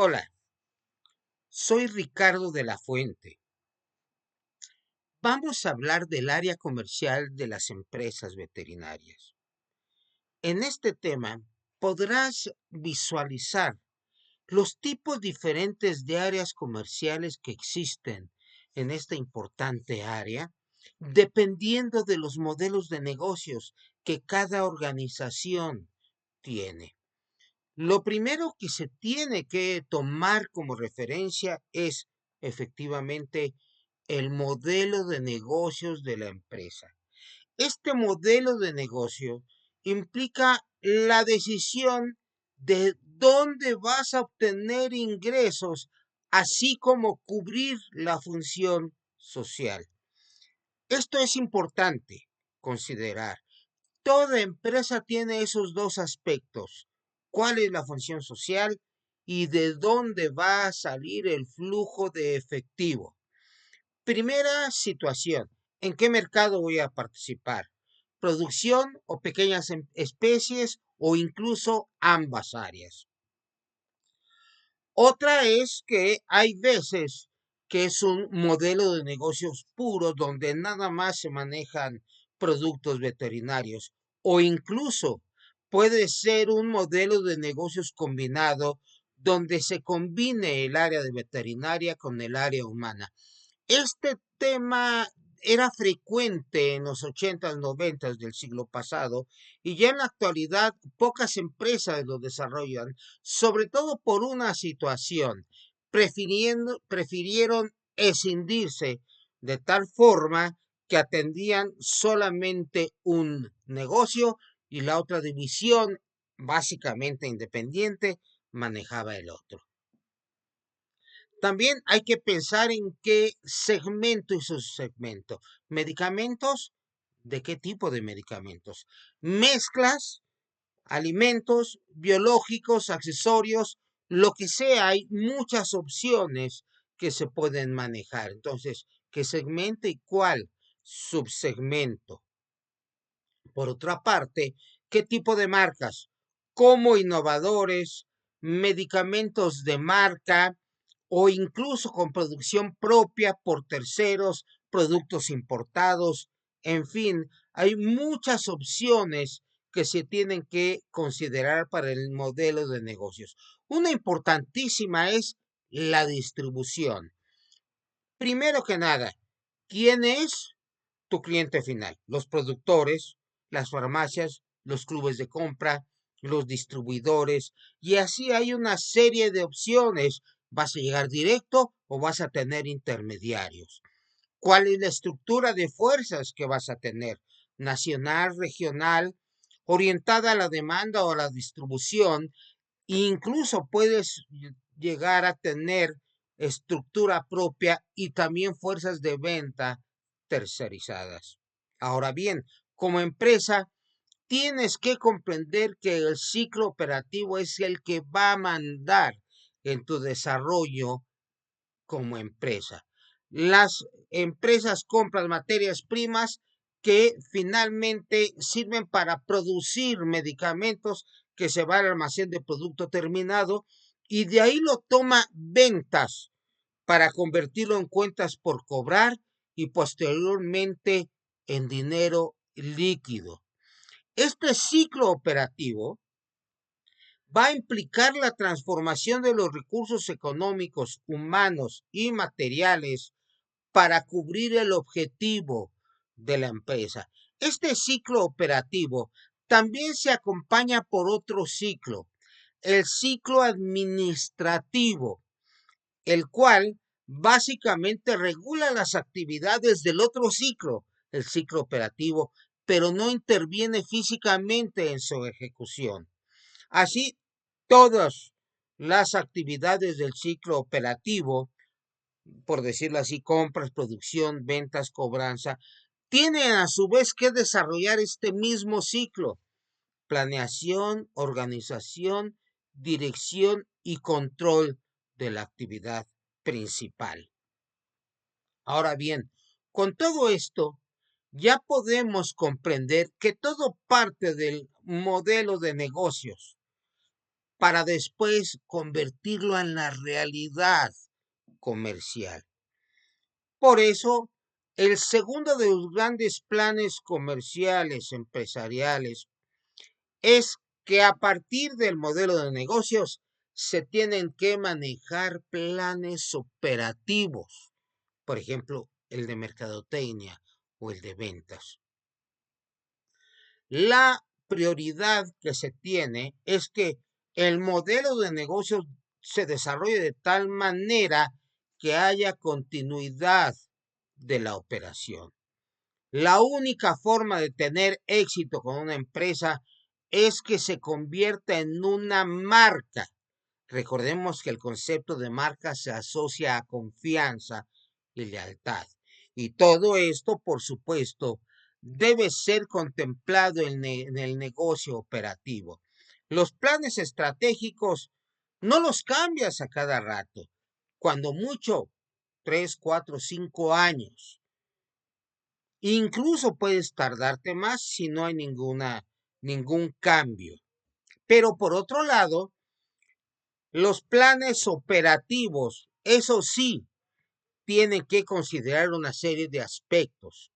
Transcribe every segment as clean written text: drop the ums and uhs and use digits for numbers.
Hola, soy Ricardo de la Fuente. Vamos a hablar del área comercial de las empresas veterinarias. En este tema podrás visualizar los tipos diferentes de áreas comerciales que existen en esta importante área, dependiendo de los modelos de negocios que cada organización tiene. Lo primero que se tiene que tomar como referencia es efectivamente el modelo de negocios de la empresa. Este modelo de negocio implica la decisión de dónde vas a obtener ingresos, así como cubrir la función social. Esto es importante considerar. Toda empresa tiene esos dos aspectos. ¿Cuál es la función social y de dónde va a salir el flujo de efectivo? Primera situación, ¿en qué mercado voy a participar? ¿Producción o pequeñas especies o incluso ambas áreas? Otra es que hay veces que es un modelo de negocios puro donde nada más se manejan productos veterinarios o incluso puede ser un modelo de negocios combinado donde se combine el área de veterinaria con el área humana. Este tema era frecuente en los 80s, 90s del siglo pasado y ya en la actualidad pocas empresas lo desarrollan, sobre todo por una situación, prefirieron escindirse de tal forma que atendían solamente un negocio y la otra división, básicamente independiente, manejaba el otro. También hay que pensar en qué segmento y subsegmento. Medicamentos, ¿de qué tipo de medicamentos? Mezclas, alimentos, biológicos, accesorios, lo que sea, hay muchas opciones que se pueden manejar. Entonces, ¿qué segmento y cuál subsegmento? Por otra parte, ¿qué tipo de marcas? Como innovadores, medicamentos de marca o incluso con producción propia por terceros, productos importados, en fin, hay muchas opciones que se tienen que considerar para el modelo de negocios. Una importantísima es la distribución. Primero que nada, ¿quién es tu cliente final? Los productores, las farmacias, los clubes de compra, los distribuidores, y así hay una serie de opciones. ¿Vas a llegar directo o vas a tener intermediarios? ¿Cuál es la estructura de fuerzas que vas a tener? Nacional, regional, orientada a la demanda o a la distribución. Incluso puedes llegar a tener estructura propia y también fuerzas de venta tercerizadas. Ahora bien, como empresa, tienes que comprender que el ciclo operativo es el que va a mandar en tu desarrollo como empresa. Las empresas compran materias primas que finalmente sirven para producir medicamentos que se va al almacén de producto terminado y de ahí lo toma ventas para convertirlo en cuentas por cobrar y posteriormente en dinero líquido. Este ciclo operativo va a implicar la transformación de los recursos económicos, humanos y materiales para cubrir el objetivo de la empresa. Este ciclo operativo también se acompaña por otro ciclo, el ciclo administrativo, el cual básicamente regula las actividades del otro ciclo, el ciclo operativo, pero no interviene físicamente en su ejecución. Así, todas las actividades del ciclo operativo, por decirlo así, compras, producción, ventas, cobranza, tienen a su vez que desarrollar este mismo ciclo: planeación, organización, dirección y control de la actividad principal. Ahora bien, con todo esto, ya podemos comprender que todo parte del modelo de negocios. para después convertirlo en la realidad comercial. Por eso, el segundo de los grandes planes comerciales empresariales es que a partir del modelo de negocios se tienen que manejar planes operativos, por ejemplo, el de mercadotecnia o el de ventas. La prioridad que se tiene es que el modelo de negocios se desarrolle de tal manera que haya continuidad de la operación. La única forma de tener éxito con una empresa es que se convierta en una marca. Recordemos que el concepto de marca se asocia a confianza y lealtad. Y todo esto, por supuesto, debe ser contemplado en el negocio operativo. Los planes estratégicos no los cambias a cada rato. Cuando mucho, 3, 4, 5 años. Incluso puedes tardarte más si no hay ningún cambio. Pero por otro lado, los planes operativos, eso sí, tienen que considerar una serie de aspectos.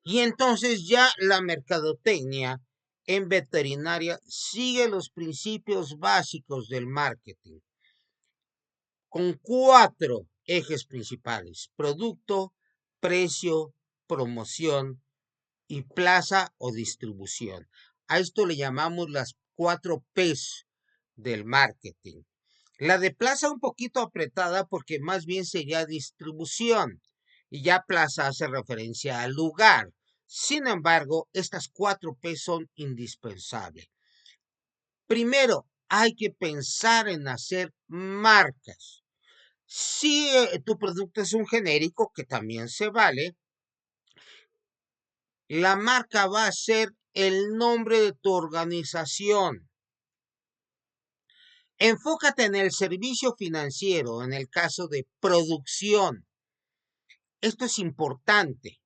Y entonces ya la mercadotecnia en veterinaria sigue los principios básicos del marketing, con 4 ejes principales: producto, precio, promoción y plaza o distribución. A esto le llamamos las 4 P's del marketing. La de plaza un poquito apretada porque más bien sería distribución y ya plaza hace referencia al lugar. Sin embargo, estas 4 P son indispensables. Primero, hay que pensar en hacer marcas. Si tu producto es un genérico, que también se vale, la marca va a ser el nombre de tu organización. Enfócate en el servicio financiero, en el caso de producción. Esto es importante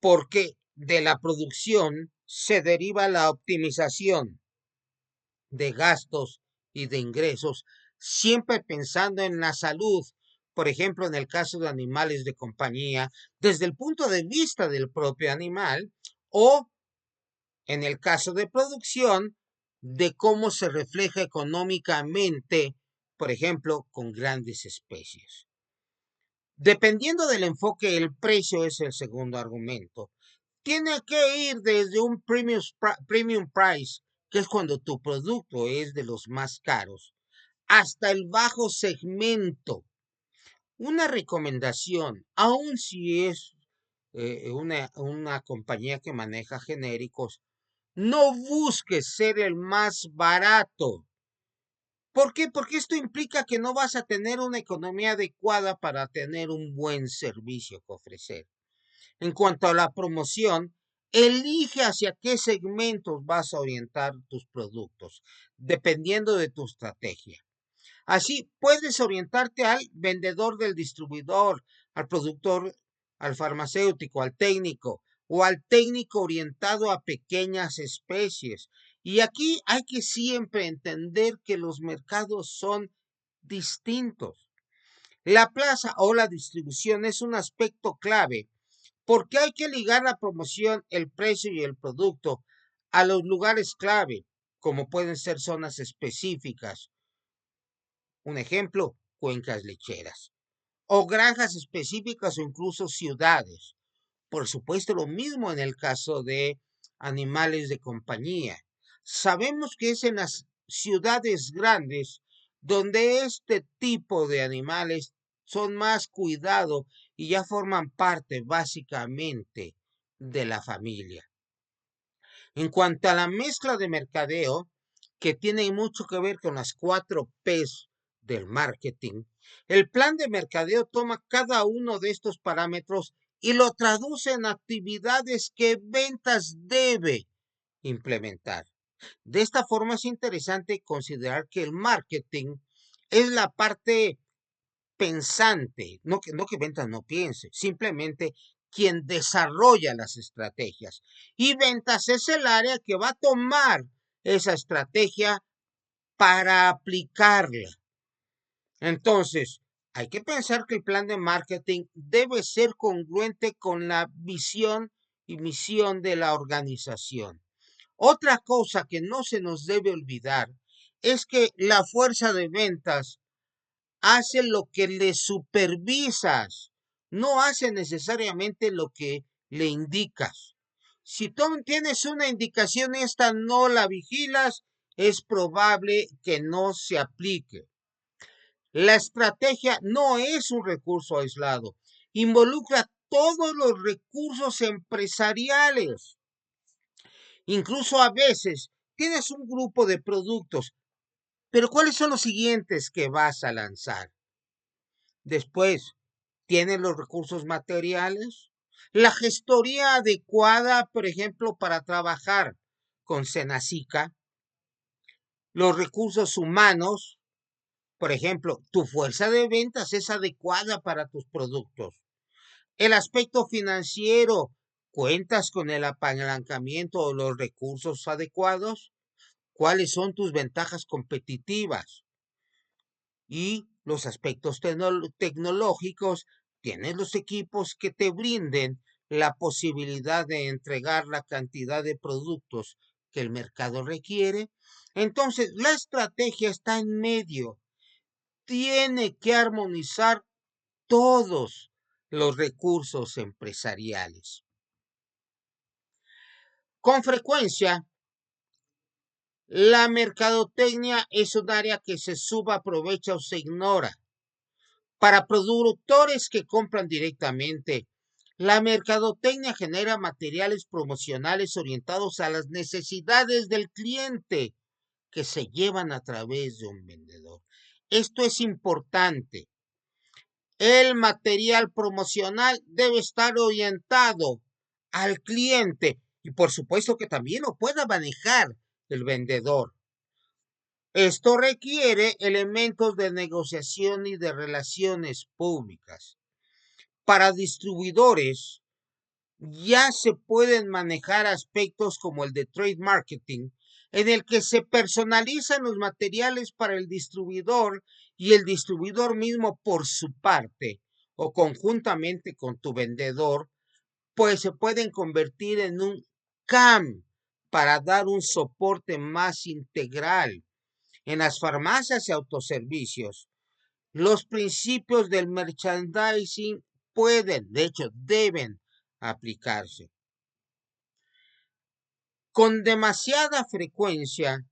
porque de la producción se deriva la optimización de gastos y de ingresos, siempre pensando en la salud. Por ejemplo, en el caso de animales de compañía, desde el punto de vista del propio animal, o en el caso de producción, de cómo se refleja económicamente, por ejemplo, con grandes especies. Dependiendo del enfoque, el precio es el segundo argumento. Tiene que ir desde un premium price, que es cuando tu producto es de los más caros, hasta el bajo segmento. Una recomendación, aun si es una compañía que maneja genéricos, no busques ser el más barato. ¿Por qué? Porque esto implica que no vas a tener una economía adecuada para tener un buen servicio que ofrecer. En cuanto a la promoción, elige hacia qué segmentos vas a orientar tus productos, dependiendo de tu estrategia. Así, puedes orientarte al vendedor del distribuidor, al productor, al farmacéutico, al técnico o al técnico orientado a pequeñas especies. Y aquí hay que siempre entender que los mercados son distintos. La plaza o la distribución es un aspecto clave porque hay que ligar la promoción, el precio y el producto a los lugares clave, como pueden ser zonas específicas. Un ejemplo, cuencas lecheras, o granjas específicas o incluso ciudades. Por supuesto, lo mismo en el caso de animales de compañía. Sabemos que es en las ciudades grandes donde este tipo de animales son más cuidados y ya forman parte básicamente de la familia. En cuanto a la mezcla de mercadeo, que tiene mucho que ver con las 4 P's del marketing, el plan de mercadeo toma cada uno de estos parámetros y lo traduce en actividades que ventas debe implementar. De esta forma es interesante considerar que el marketing es la parte pensante, no que ventas no piense, simplemente quien desarrolla las estrategias. Y ventas es el área que va a tomar esa estrategia para aplicarla. Entonces, hay que pensar que el plan de marketing debe ser congruente con la visión y misión de la organización. Otra cosa que no se nos debe olvidar es que la fuerza de ventas hace lo que le supervisas, no hace necesariamente lo que le indicas. Si tú tienes una indicación y esta no la vigilas, es probable que no se aplique. La estrategia no es un recurso aislado, involucra todos los recursos empresariales. Incluso a veces tienes un grupo de productos, pero ¿cuáles son los siguientes que vas a lanzar? Después, ¿tienes los recursos materiales? La gestoría adecuada, por ejemplo, para trabajar con Senacica. Los recursos humanos, por ejemplo, tu fuerza de ventas es adecuada para tus productos. El aspecto financiero, ¿cuentas con el apalancamiento o los recursos adecuados? ¿Cuáles son tus ventajas competitivas? Y los aspectos tecnológicos, ¿tienes los equipos que te brinden la posibilidad de entregar la cantidad de productos que el mercado requiere? Entonces, la estrategia está en medio. Tiene que armonizar todos los recursos empresariales. Con frecuencia, la mercadotecnia es un área que se subaprovecha o se ignora. Para productores que compran directamente, la mercadotecnia genera materiales promocionales orientados a las necesidades del cliente que se llevan a través de un vendedor. Esto es importante. El material promocional debe estar orientado al cliente y por supuesto que también lo pueda manejar el vendedor. Esto requiere elementos de negociación y de relaciones públicas. Para distribuidores, ya se pueden manejar aspectos como el de trade marketing, en el que se personalizan los materiales para el distribuidor y el distribuidor mismo por su parte o conjuntamente con tu vendedor, pues se pueden convertir en un CAM para dar un soporte más integral. En las farmacias y autoservicios, los principios del merchandising pueden, de hecho, deben aplicarse. Con demasiada frecuencia,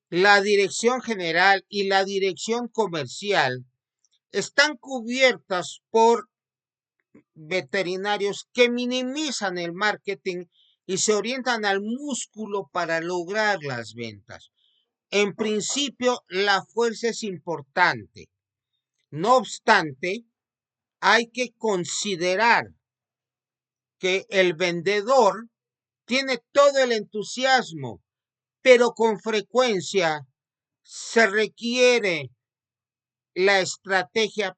la dirección general y la dirección comercial están cubiertas por veterinarios que minimizan el marketing y se orientan al músculo para lograr las ventas. En principio, la fuerza es importante. No obstante, hay que considerar que el vendedor tiene todo el entusiasmo, pero con frecuencia se requiere la estrategia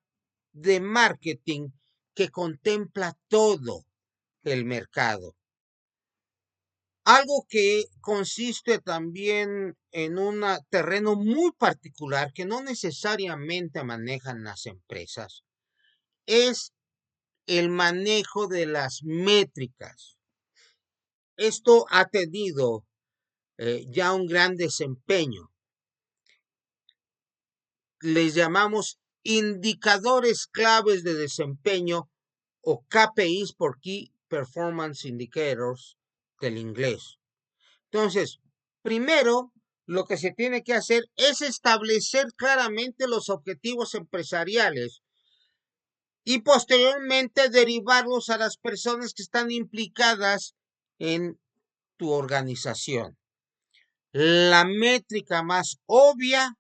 de marketing que contempla todo el mercado. Algo que consiste también en un terreno muy particular que no necesariamente manejan las empresas es el manejo de las métricas. Esto ha tenido ya un gran desempeño. Les llamamos indicadores claves de desempeño o KPIs por Key Performance Indicators del inglés. Entonces, primero, lo que se tiene que hacer es establecer claramente los objetivos empresariales y posteriormente derivarlos a las personas que están implicadas en tu organización. La métrica más obvia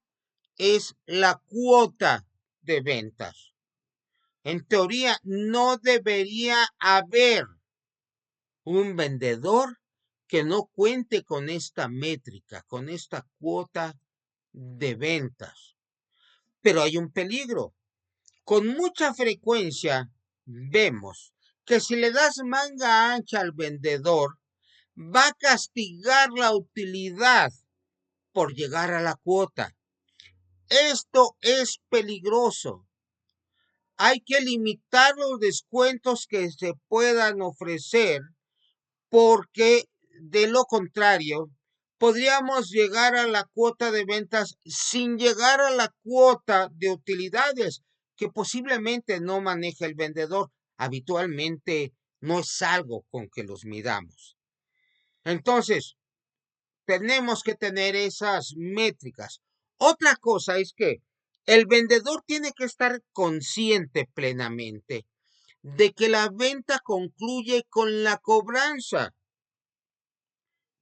es la cuota de ventas. En teoría, no debería haber un vendedor que no cuente con esta métrica, con esta cuota de ventas. Pero hay un peligro. Con mucha frecuencia vemos que si le das manga ancha al vendedor, va a castigar la utilidad por llegar a la cuota. Esto es peligroso. Hay que limitar los descuentos que se puedan ofrecer porque de lo contrario podríamos llegar a la cuota de ventas sin llegar a la cuota de utilidades que posiblemente no maneja el vendedor. Habitualmente no es algo con que los midamos. Entonces, tenemos que tener esas métricas. Otra cosa es que el vendedor tiene que estar consciente plenamente de que la venta concluye con la cobranza.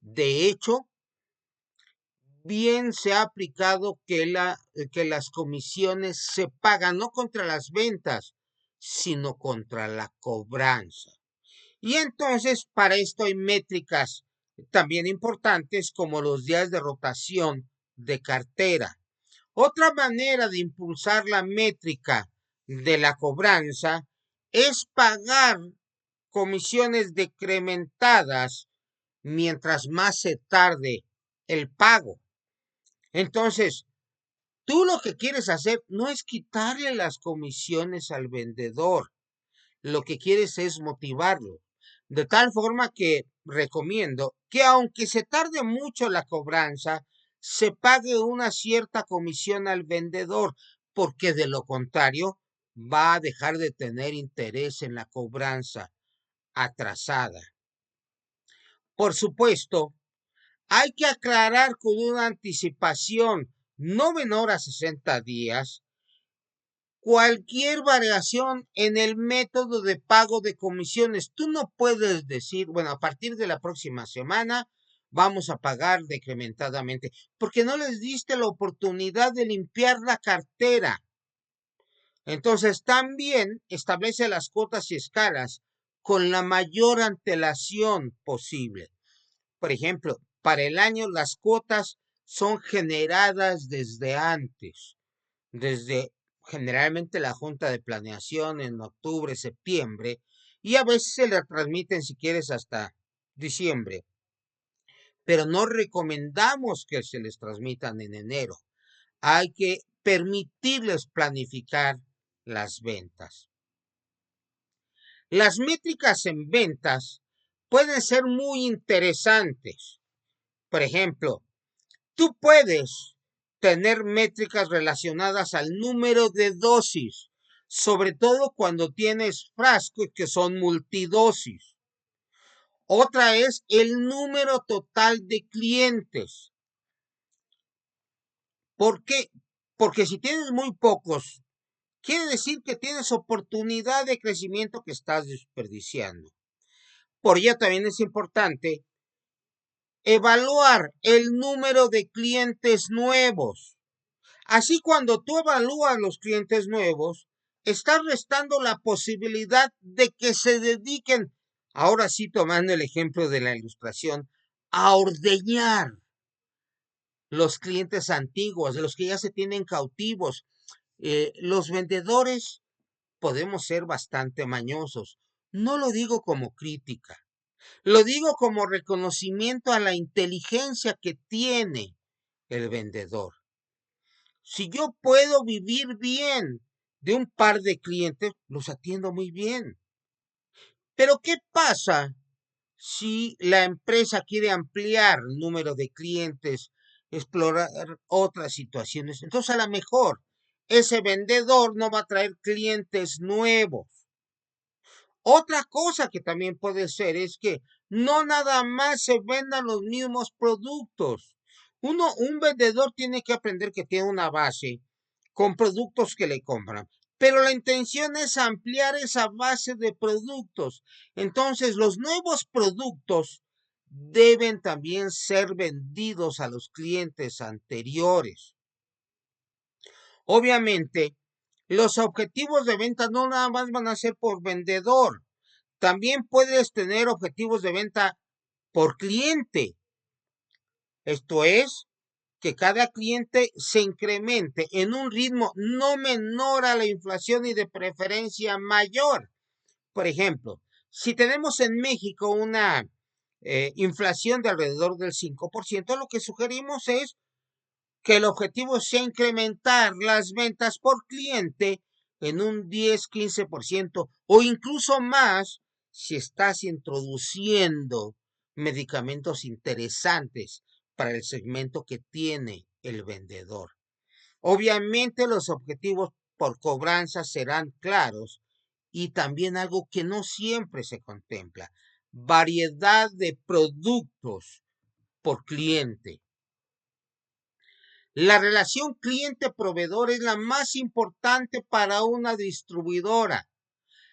De hecho, bien se ha aplicado que las comisiones se pagan no contra las ventas, sino contra la cobranza. Y entonces, para esto hay métricas también importantes como los días de rotación de cartera. Otra manera de impulsar la métrica de la cobranza es pagar comisiones decrementadas mientras más se tarde el pago. Entonces, tú lo que quieres hacer no es quitarle las comisiones al vendedor, lo que quieres es motivarlo. De tal forma que recomiendo que aunque se tarde mucho la cobranza, se pague una cierta comisión al vendedor, porque de lo contrario va a dejar de tener interés en la cobranza atrasada. Por supuesto, hay que aclarar con una anticipación no menor a 60 días cualquier variación en el método de pago de comisiones. Tú no puedes decir, bueno, a partir de la próxima semana vamos a pagar decrementadamente, porque no les diste la oportunidad de limpiar la cartera. Entonces, también establece las cuotas y escalas con la mayor antelación posible. Por ejemplo, para el año las cuotas son generadas desde antes, desde generalmente la Junta de Planeación en octubre, septiembre, y a veces se le transmiten si quieres hasta diciembre, pero no recomendamos que se les transmitan en enero. Hay que permitirles planificar las ventas. Las métricas en ventas pueden ser muy interesantes. Por ejemplo, tú puedes tener métricas relacionadas al número de dosis, sobre todo cuando tienes frascos que son multidosis. Otra es el número total de clientes. ¿Por qué? Porque si tienes muy pocos, quiere decir que tienes oportunidad de crecimiento que estás desperdiciando. Por ello también es importante evaluar el número de clientes nuevos. Así, cuando tú evalúas los clientes nuevos, estás restando la posibilidad de que se dediquen, ahora sí tomando el ejemplo de la ilustración, a ordeñar los clientes antiguos, de los que ya se tienen cautivos. Los vendedores podemos ser bastante mañosos. No lo digo como crítica, lo digo como reconocimiento a la inteligencia que tiene el vendedor. Si yo puedo vivir bien de un par de clientes, los atiendo muy bien. Pero ¿qué pasa si la empresa quiere ampliar el número de clientes, explorar otras situaciones? Entonces, a lo mejor ese vendedor no va a traer clientes nuevos. Otra cosa que también puede ser es que no nada más se vendan los mismos productos. Un vendedor tiene que aprender que tiene una base con productos que le compran, pero la intención es ampliar esa base de productos. Entonces, los nuevos productos deben también ser vendidos a los clientes anteriores. Obviamente, los objetivos de venta no nada más van a ser por vendedor. También puedes tener objetivos de venta por cliente. Esto es, que cada cliente se incremente en un ritmo no menor a la inflación y de preferencia mayor. Por ejemplo, si tenemos en México una inflación de alrededor del 5%, lo que sugerimos es que el objetivo sea incrementar las ventas por cliente en un 10-15% o incluso más si estás introduciendo medicamentos interesantes para el segmento que tiene el vendedor. Obviamente los objetivos por cobranza serán claros y también algo que no siempre se contempla, variedad de productos por cliente. La relación cliente-proveedor es la más importante para una distribuidora.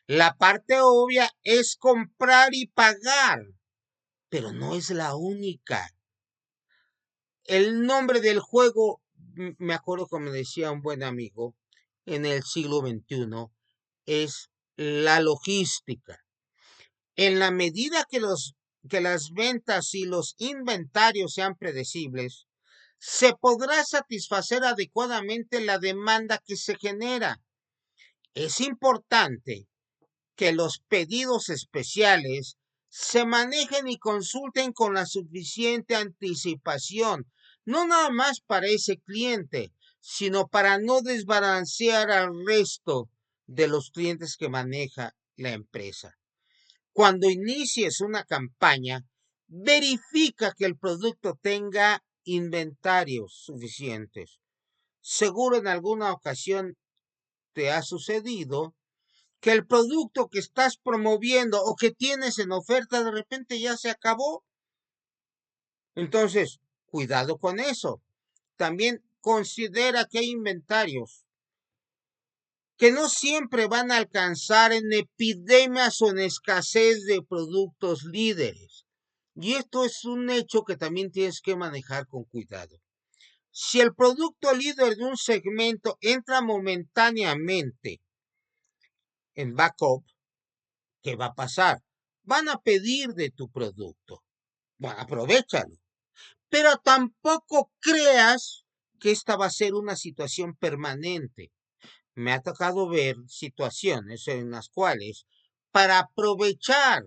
La parte obvia es comprar y pagar, pero no es la única. El nombre del juego, me acuerdo como decía un buen amigo, en el siglo XXI, es la logística. En la medida que las ventas y los inventarios sean predecibles, se podrá satisfacer adecuadamente la demanda que se genera. Es importante que los pedidos especiales se manejen y consulten con la suficiente anticipación, no nada más para ese cliente, sino para no desbalancear al resto de los clientes que maneja la empresa. Cuando inicies una campaña, verifica que el producto tenga inventarios suficientes. Seguro en alguna ocasión te ha sucedido que el producto que estás promoviendo o que tienes en oferta de repente ya se acabó. Entonces, cuidado con eso. También considera que hay inventarios que no siempre van a alcanzar en epidemias o en escasez de productos líderes. Y esto es un hecho que también tienes que manejar con cuidado. Si el producto líder de un segmento entra momentáneamente en backup, ¿qué va a pasar? Van a pedir de tu producto. Bueno, aprovéchalo. Pero tampoco creas que esta va a ser una situación permanente. Me ha tocado ver situaciones en las cuales para aprovechar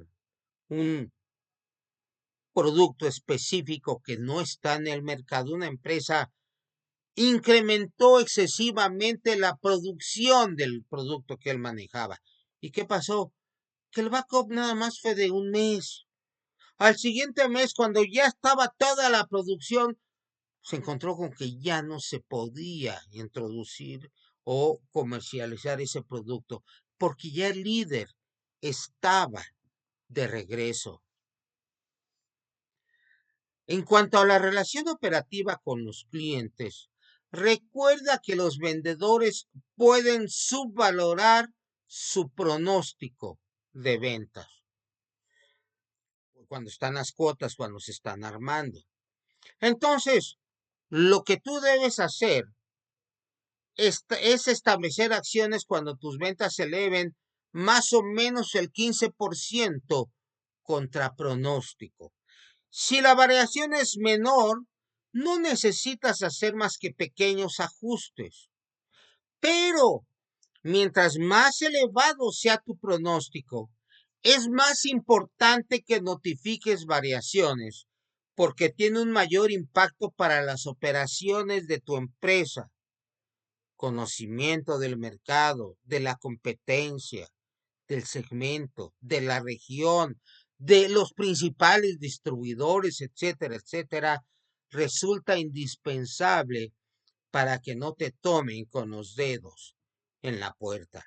un producto específico que no está en el mercado, una empresa incrementó excesivamente la producción del producto que él manejaba. ¿Y qué pasó? Que el backup nada más fue de un mes. Al siguiente mes, cuando ya estaba toda la producción, se encontró con que ya no se podía introducir o comercializar ese producto, porque ya el líder estaba de regreso. En cuanto a la relación operativa con los clientes, recuerda que los vendedores pueden subvalorar su pronóstico de ventas cuando están las cuotas, cuando se están armando. Entonces, lo que tú debes hacer es establecer acciones cuando tus ventas se eleven más o menos el 15% contra pronóstico. Si la variación es menor, no necesitas hacer más que pequeños ajustes. Pero mientras más elevado sea tu pronóstico, es más importante que notifiques variaciones porque tiene un mayor impacto para las operaciones de tu empresa. Conocimiento del mercado, de la competencia, del segmento, de la región, de los principales distribuidores, etcétera, etcétera, resulta indispensable para que no te tomen con los dedos en la puerta.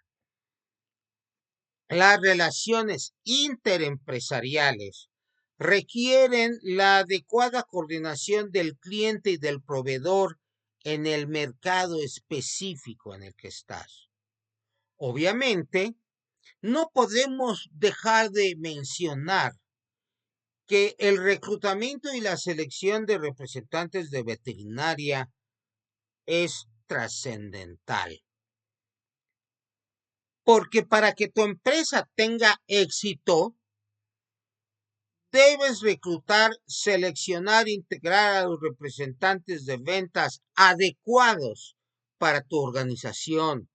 Las relaciones interempresariales requieren la adecuada coordinación del cliente y del proveedor en el mercado específico en el que estás. Obviamente, no podemos dejar de mencionar que el reclutamiento y la selección de representantes de veterinaria es trascendental. Porque para que tu empresa tenga éxito, debes reclutar, seleccionar e integrar a los representantes de ventas adecuados para tu organización,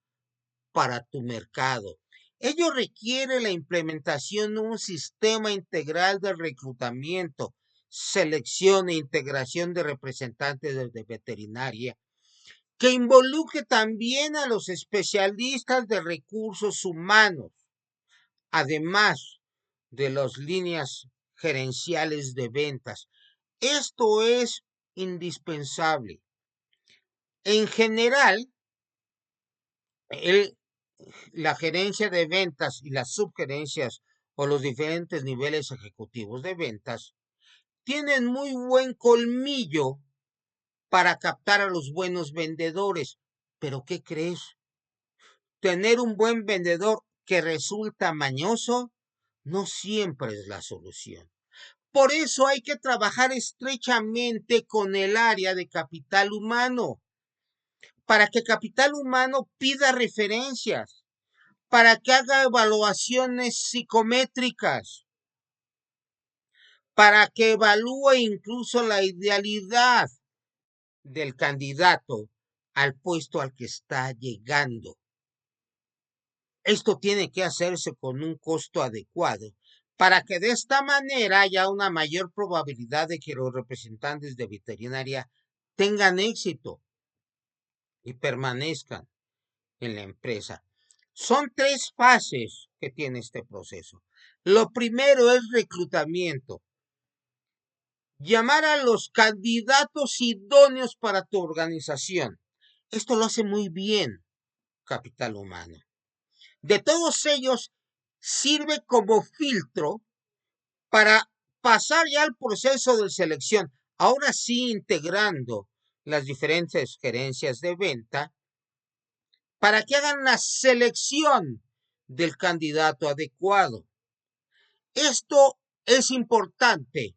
para tu mercado. Ello requiere la implementación de un sistema integral de reclutamiento selección e integración de representantes de veterinaria, que involucre también a los especialistas de recursos humanos, además de las líneas gerenciales de ventas. Esto es indispensable. En general, la gerencia de ventas y las subgerencias o los diferentes niveles ejecutivos de ventas tienen muy buen colmillo para captar a los buenos vendedores. Pero ¿qué crees? Tener un buen vendedor que resulta mañoso no siempre es la solución. Por eso hay que trabajar estrechamente con el área de capital humano, para que capital humano pida referencias, para que haga evaluaciones psicométricas, para que evalúe incluso la idealidad del candidato al puesto al que está llegando. Esto tiene que hacerse con un costo adecuado para que de esta manera haya una mayor probabilidad de que los representantes de veterinaria tengan éxito y permanezcan en la empresa. Son 3 fases que tiene este proceso. Lo primero es reclutamiento. Llamar a los candidatos idóneos para tu organización. Esto lo hace muy bien capital humano. De todos ellos, sirve como filtro para pasar ya al proceso de selección. Ahora sí, integrando las diferentes gerencias de venta para que hagan la selección del candidato adecuado. Esto es importante,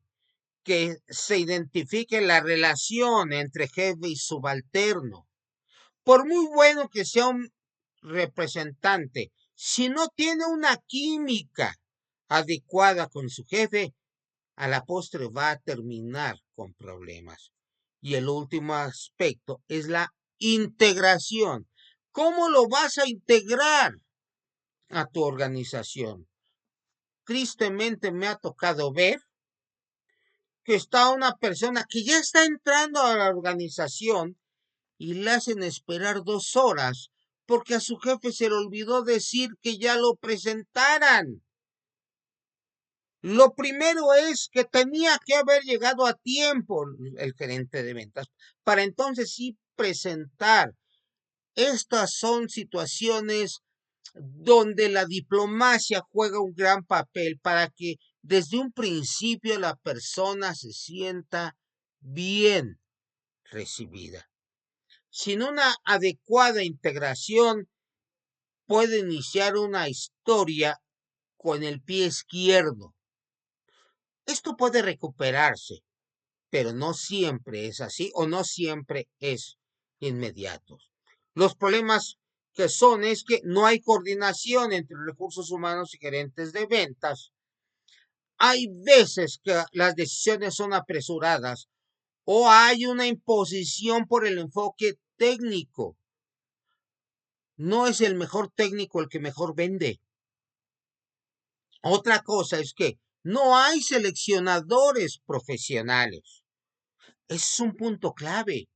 que se identifique la relación entre jefe y subalterno. Por muy bueno que sea un representante, si no tiene una química adecuada con su jefe, a la postre va a terminar con problemas. Y el último aspecto es la integración. ¿Cómo lo vas a integrar a tu organización? Tristemente me ha tocado ver que está una persona que ya está entrando a la organización y le hacen esperar 2 horas porque a su jefe se le olvidó decir que ya lo presentaran. Lo primero es que tenía que haber llegado a tiempo el gerente de ventas para entonces sí presentar. Estas son situaciones donde la diplomacia juega un gran papel para que desde un principio la persona se sienta bien recibida. Sin una adecuada integración, puede iniciar una historia con el pie izquierdo. Esto puede recuperarse, pero no siempre es así o no siempre es inmediato. Los problemas que son es que no hay coordinación entre recursos humanos y gerentes de ventas. Hay veces que las decisiones son apresuradas o hay una imposición por el enfoque técnico. No es el mejor técnico el que mejor vende. Otra cosa es que no hay seleccionadores profesionales. Es un punto clave.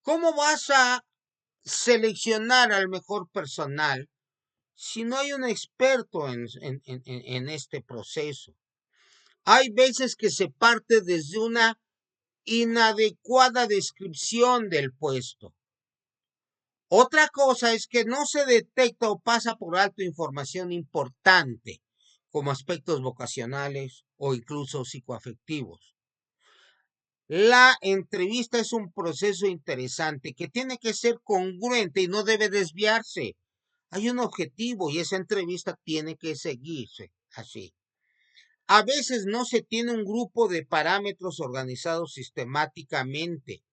¿Cómo vas a seleccionar al mejor personal si no hay un experto en este proceso? Hay veces que se parte desde una inadecuada descripción del puesto. Otra cosa es que no se detecta o pasa por alto información importante, como aspectos vocacionales o incluso psicoafectivos. La entrevista es un proceso interesante que tiene que ser congruente y no debe desviarse. Hay un objetivo y esa entrevista tiene que seguirse así. A veces no se tiene un grupo de parámetros organizados sistemáticamente.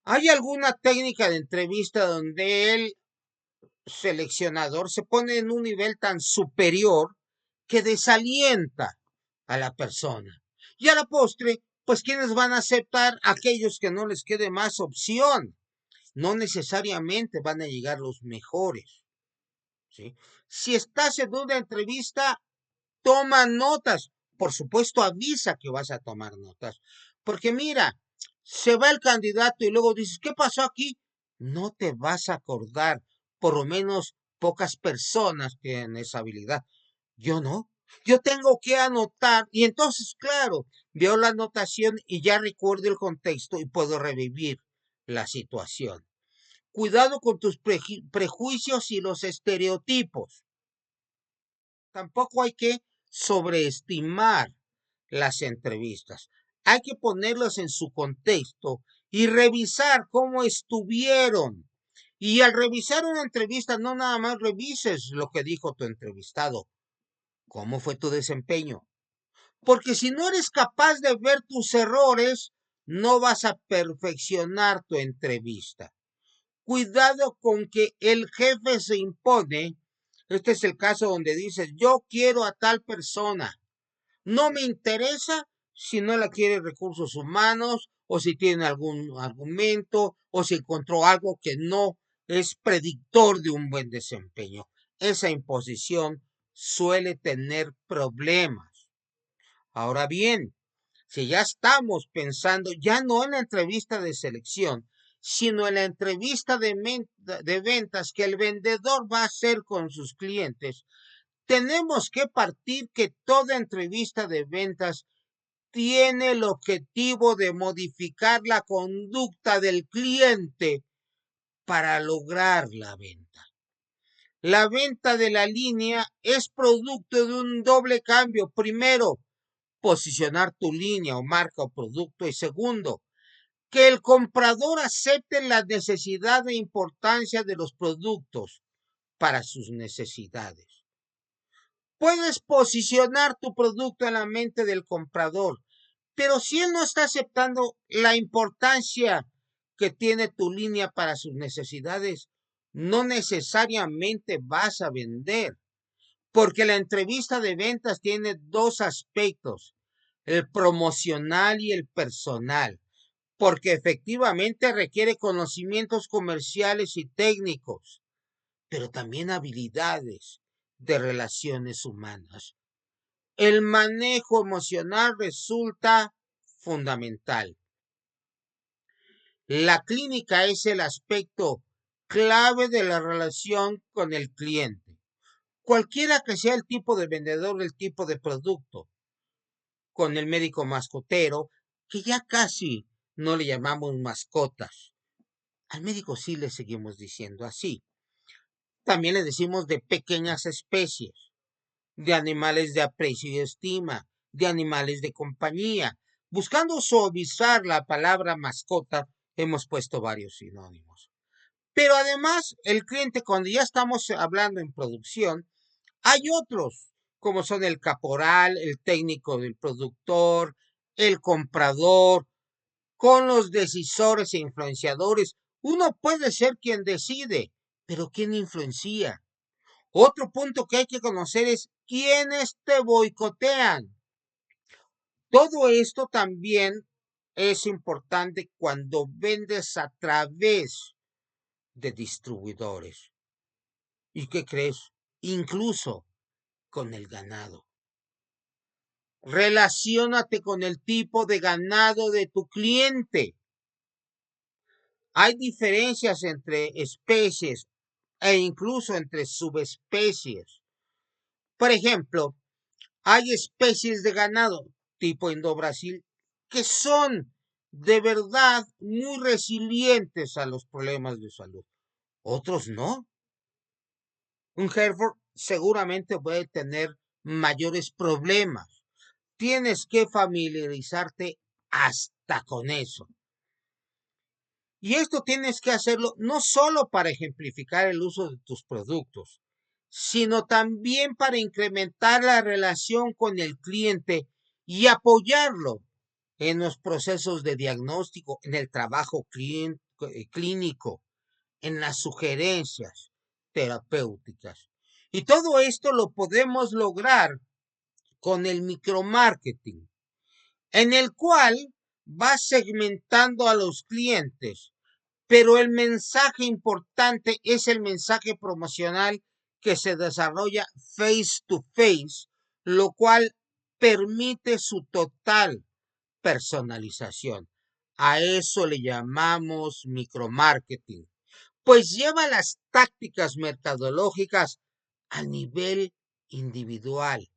¿Hay alguna técnica de entrevista donde el seleccionador se pone en un nivel tan superior que desalienta a la persona? Y a la postre, pues ¿quiénes van a aceptar? Aquellos que no les quede más opción. No necesariamente van a llegar los mejores, ¿sí? Si estás en una entrevista, toma notas, por supuesto avisa que vas a tomar notas. Porque mira, se va el candidato y luego dices, ¿qué pasó aquí? No te vas a acordar, por lo menos pocas personas tienen esa habilidad. Yo no. Yo tengo que anotar y entonces, claro, veo la anotación y ya recuerdo el contexto y puedo revivir la situación. Cuidado con tus prejuicios y los estereotipos. Tampoco hay que sobreestimar las entrevistas. Hay que ponerlas en su contexto y revisar cómo estuvieron. Y al revisar una entrevista, no nada más revises lo que dijo tu entrevistado. ¿Cómo fue tu desempeño? Porque si no eres capaz de ver tus errores, no vas a perfeccionar tu entrevista. Cuidado con que el jefe se impone. Este es el caso donde dices, yo quiero a tal persona. No me interesa si no la quiere recursos humanos o si tiene algún argumento o si encontró algo que no es predictor de un buen desempeño. Esa imposición suele tener problemas. Ahora bien, si ya estamos pensando ya no en la entrevista de selección, sino en la entrevista de ventas que el vendedor va a hacer con sus clientes, tenemos que partir que toda entrevista de ventas tiene el objetivo de modificar la conducta del cliente para lograr la venta. La venta de la línea es producto de un doble cambio. Primero, posicionar tu línea o marca o producto. Y segundo, que el comprador acepte la necesidad e importancia de los productos para sus necesidades. Puedes posicionar tu producto en la mente del comprador, pero si él no está aceptando la importancia que tiene tu línea para sus necesidades, no necesariamente vas a vender, porque la entrevista de ventas tiene dos aspectos, el promocional y el personal, porque efectivamente requiere conocimientos comerciales y técnicos, pero también habilidades de relaciones humanas. El manejo emocional resulta fundamental. La clínica es el aspecto clave de la relación con el cliente. Cualquiera que sea el tipo de vendedor, el tipo de producto, con el médico mascotero, que ya casi no le llamamos mascotas. Al médico sí le seguimos diciendo así. También le decimos de pequeñas especies, de animales de aprecio y estima, de animales de compañía. Buscando suavizar la palabra mascota, hemos puesto varios sinónimos. Pero además, el cliente, cuando ya estamos hablando en producción, hay otros, como son el caporal, el técnico del productor, el comprador, con los decisores e influenciadores. Uno puede ser quien decide, pero ¿quién influencia? Otro punto que hay que conocer es quiénes te boicotean. Todo esto también es importante cuando vendes a través de distribuidores. ¿Y qué crees? Incluso con el ganado. Relaciónate con el tipo de ganado de tu cliente. Hay diferencias entre especies e incluso entre subespecies. Por ejemplo, hay especies de ganado tipo Indo-Brasil que son de verdad muy resilientes a los problemas de salud. Otros no. Un Hereford seguramente puede tener mayores problemas. Tienes que familiarizarte hasta con eso. Y esto tienes que hacerlo no solo para ejemplificar el uso de tus productos, sino también para incrementar la relación con el cliente y apoyarlo en los procesos de diagnóstico, en el trabajo clínico, en las sugerencias terapéuticas. Y todo esto lo podemos lograr con el micromarketing, en el cual vas segmentando a los clientes, pero el mensaje importante es el mensaje promocional que se desarrolla face to face, lo cual permite su total personalización. A eso le llamamos micromarketing, pues lleva las tácticas mercadológicas a nivel individual,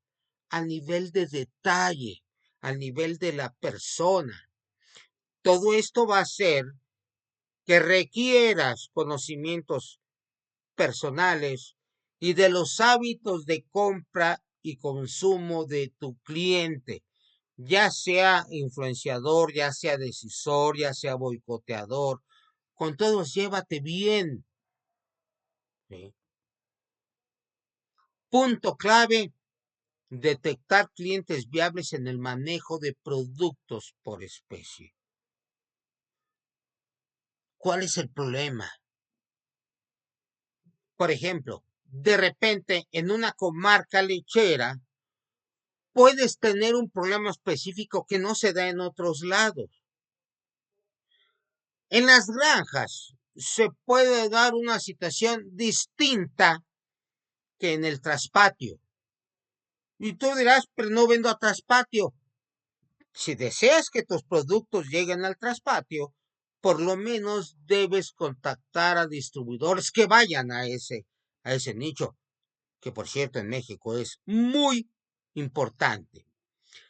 a nivel de detalle, a nivel de la persona. Todo esto va a hacer que requieras conocimientos personales y de los hábitos de compra y consumo de tu cliente, ya sea influenciador, ya sea decisor, ya sea boicoteador. Con todos llévate bien. ¿Sí? Punto clave: detectar clientes viables en el manejo de productos por especie. ¿Cuál es el problema? Por ejemplo, de repente en una comarca lechera puedes tener un problema específico que no se da en otros lados. En las granjas se puede dar una situación distinta que en el traspatio. Y tú dirás, pero no vendo a traspatio. Si deseas que tus productos lleguen al traspatio, por lo menos debes contactar a distribuidores que vayan a ese nicho, que por cierto en México es muy importante.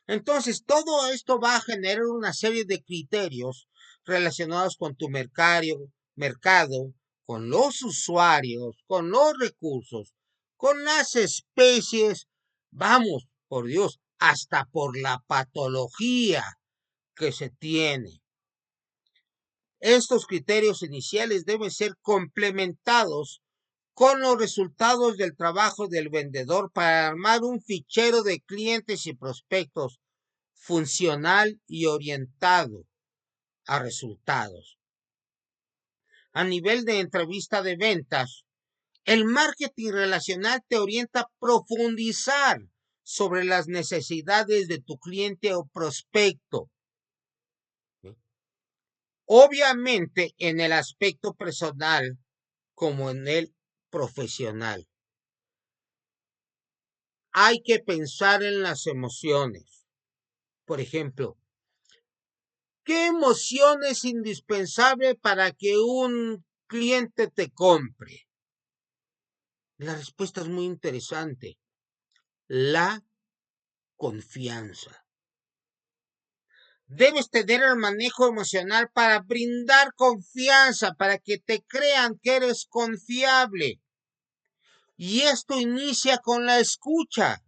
Entonces, todo esto va a generar una serie de criterios relacionados con tu mercado, con los usuarios, con los recursos, con las especies, vamos, por Dios, hasta por la patología que se tiene. Estos criterios iniciales deben ser complementados con los resultados del trabajo del vendedor para armar un fichero de clientes y prospectos funcional y orientado a resultados. A nivel de entrevista de ventas, el marketing relacional te orienta a profundizar sobre las necesidades de tu cliente o prospecto. Obviamente en el aspecto personal como en el profesional. Hay que pensar en las emociones. Por ejemplo, ¿qué emoción es indispensable para que un cliente te compre? La respuesta es muy interesante. La confianza. Debes tener el manejo emocional para brindar confianza, para que te crean que eres confiable. Y esto inicia con la escucha.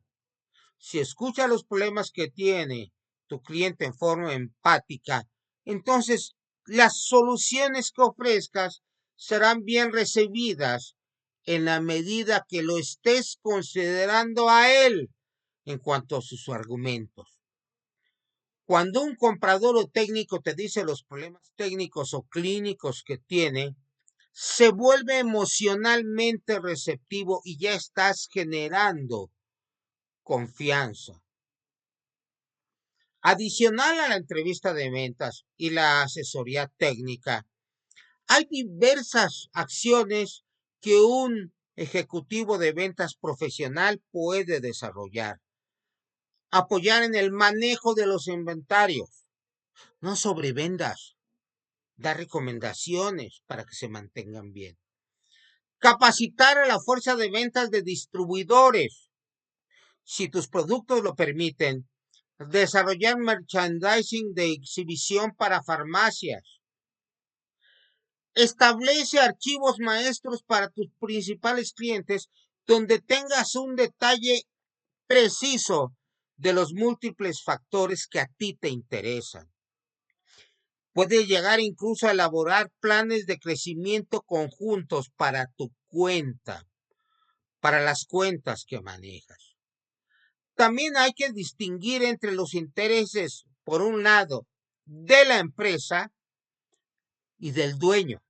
Si escucha los problemas que tiene tu cliente en forma empática, entonces las soluciones que ofrezcas serán bien recibidas en la medida que lo estés considerando a él en cuanto a sus argumentos. Cuando un comprador o técnico te dice los problemas técnicos o clínicos que tiene, se vuelve emocionalmente receptivo y ya estás generando confianza. Adicional a la entrevista de ventas y la asesoría técnica, hay diversas acciones que un ejecutivo de ventas profesional puede desarrollar. Apoyar en el manejo de los inventarios, no sobrevendas, dar recomendaciones para que se mantengan bien. Capacitar a la fuerza de ventas de distribuidores, si tus productos lo permiten. Desarrollar merchandising de exhibición para farmacias. Establece archivos maestros para tus principales clientes donde tengas un detalle preciso de los múltiples factores que a ti te interesan. Puedes llegar incluso a elaborar planes de crecimiento conjuntos para tu cuenta, para las cuentas que manejas. También hay que distinguir entre los intereses, por un lado, de la empresa y del dueño.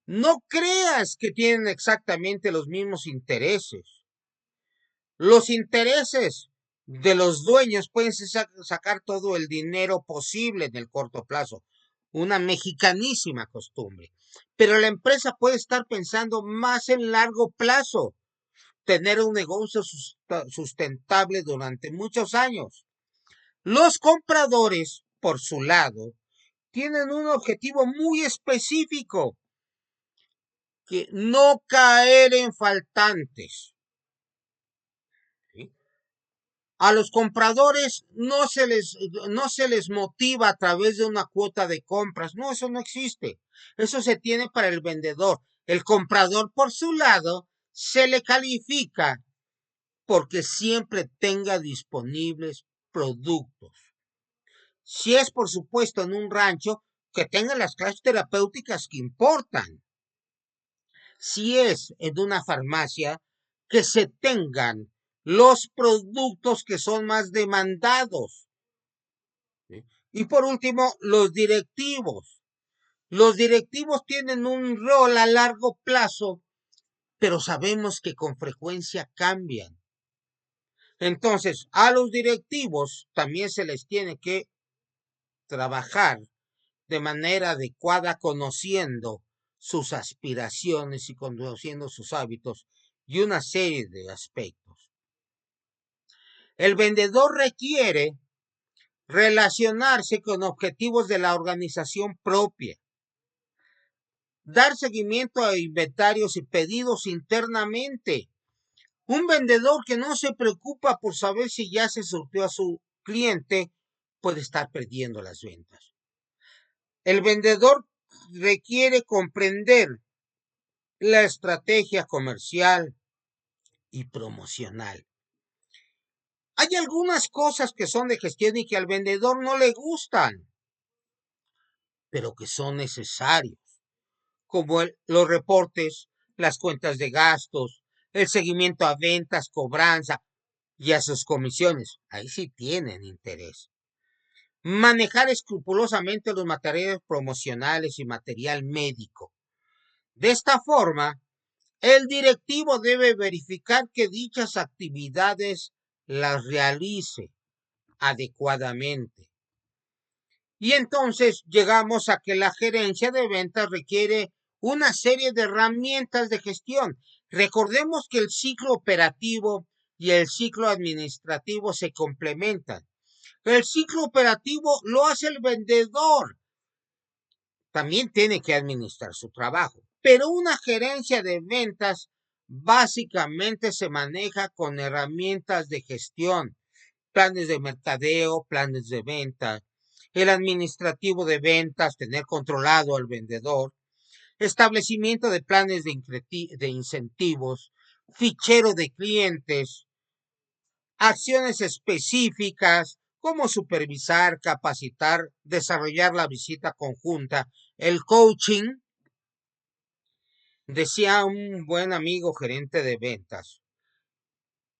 No creas que tienen exactamente los mismos intereses. Los intereses de los dueños pueden sacar todo el dinero posible en el corto plazo, una mexicanísima costumbre. Pero la empresa puede estar pensando más en largo plazo. tener un negocio sustentable durante muchos años. Los compradores, por su lado, tienen un objetivo muy específico, que no caer en faltantes. ¿Sí? A los compradores no se les motiva a través de una cuota de compras. No, eso no existe. Eso se tiene para el vendedor. El comprador, por su lado, se le califica porque siempre tenga disponibles productos. Si es, por supuesto, en un rancho, que tenga las clases terapéuticas que importan. Si es en una farmacia, que se tengan los productos que son más demandados. ¿Sí? Y por último, los directivos. Los directivos tienen un rol a largo plazo, pero sabemos que con frecuencia cambian. Entonces, a los directivos también se les tiene que trabajar de manera adecuada, conociendo sus aspiraciones y conociendo sus hábitos y una serie de aspectos. El vendedor requiere relacionarse con objetivos de la organización propia, dar seguimiento a inventarios y pedidos internamente. Un vendedor que no se preocupa por saber si ya se surtió a su cliente puede estar perdiendo las ventas. El vendedor requiere comprender la estrategia comercial y promocional. Hay algunas cosas que son de gestión y que al vendedor no le gustan, pero que son necesarios, como los reportes, las cuentas de gastos, el seguimiento a ventas, cobranza y a sus comisiones. Ahí sí tienen interés. Manejar escrupulosamente los materiales promocionales y material médico. De esta forma, el directivo debe verificar que dichas actividades las realice adecuadamente. Y entonces llegamos a que la gerencia de ventas requiere una serie de herramientas de gestión. Recordemos que el ciclo operativo y el ciclo administrativo se complementan. El ciclo operativo lo hace el vendedor. También tiene que administrar su trabajo. Pero una gerencia de ventas básicamente se maneja con herramientas de gestión, planes de mercadeo, planes de venta, el administrativo de ventas, tener controlado al vendedor, establecimiento de planes de incentivos, fichero de clientes, acciones específicas como supervisar, capacitar, desarrollar la visita conjunta, el coaching. Decía un buen amigo gerente de ventas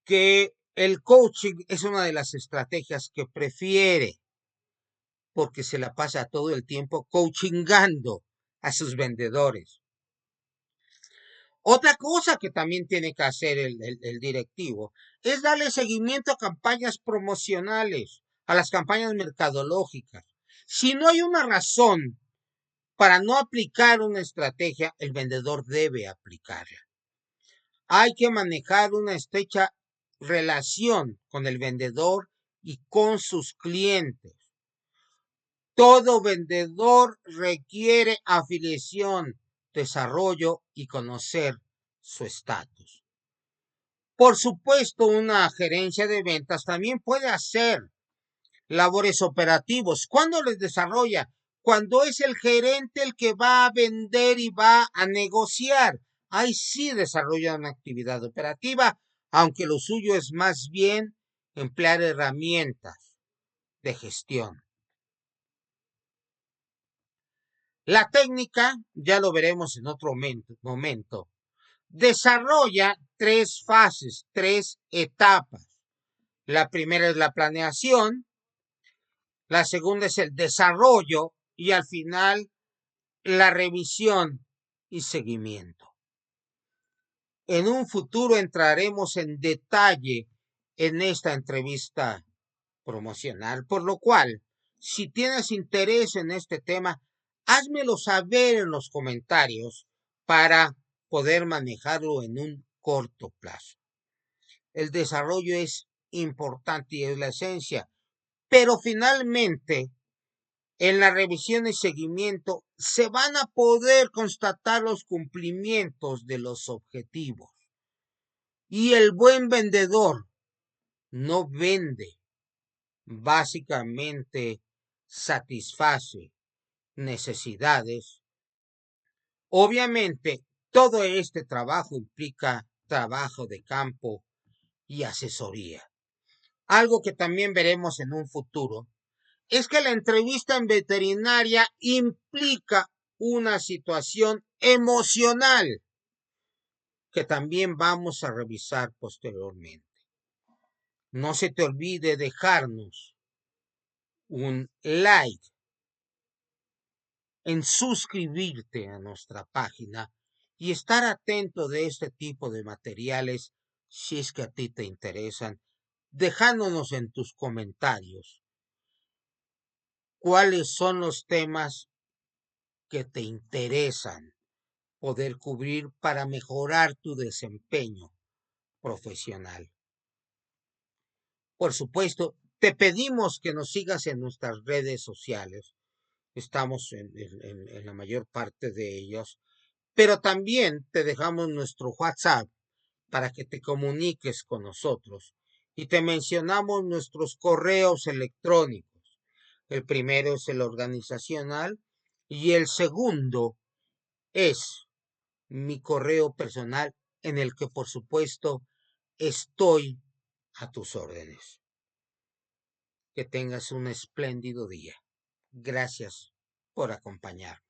que el coaching es una de las estrategias que prefiere, porque se la pasa todo el tiempo coachingando a sus vendedores. Otra cosa que también tiene que hacer el directivo es darle seguimiento a campañas promocionales, a las campañas mercadológicas. Si no hay una razón para no aplicar una estrategia, el vendedor debe aplicarla. Hay que manejar una estrecha relación con el vendedor y con sus clientes. Todo vendedor requiere afiliación, desarrollo y conocer su estatus. Por supuesto, una gerencia de ventas también puede hacer labores operativos. ¿Cuándo les desarrolla? Cuando es el gerente el que va a vender y va a negociar. Ahí sí desarrolla una actividad operativa, aunque lo suyo es más bien emplear herramientas de gestión. La técnica, ya lo veremos en otro momento, desarrolla 3 fases, 3 etapas. La primera es la planeación, la segunda es el desarrollo y al final la revisión y seguimiento. En un futuro entraremos en detalle en esta entrevista promocional, por lo cual, si tienes interés en este tema, házmelo saber en los comentarios para poder manejarlo en un corto plazo. el desarrollo es importante y es la esencia, pero finalmente en la revisión y seguimiento se van a poder constatar los cumplimientos de los objetivos. Y el buen vendedor no vende, básicamente satisface necesidades. Obviamente, todo este trabajo implica trabajo de campo y asesoría. Algo que también veremos en un futuro es que la entrevista en veterinaria implica una situación emocional que también vamos a revisar posteriormente. No se te olvide dejarnos un like, en suscribirte a nuestra página y estar atento de este tipo de materiales si es que a ti te interesan, dejándonos en tus comentarios cuáles son los temas que te interesan poder cubrir para mejorar tu desempeño profesional. Por supuesto, te pedimos que nos sigas en nuestras redes sociales. Estamos en la mayor parte de ellos, pero también te dejamos nuestro WhatsApp para que te comuniques con nosotros y te mencionamos nuestros correos electrónicos. El primero es el organizacional y el segundo es mi correo personal en el que por supuesto estoy a tus órdenes. Que tengas un espléndido día. Gracias por acompañarme.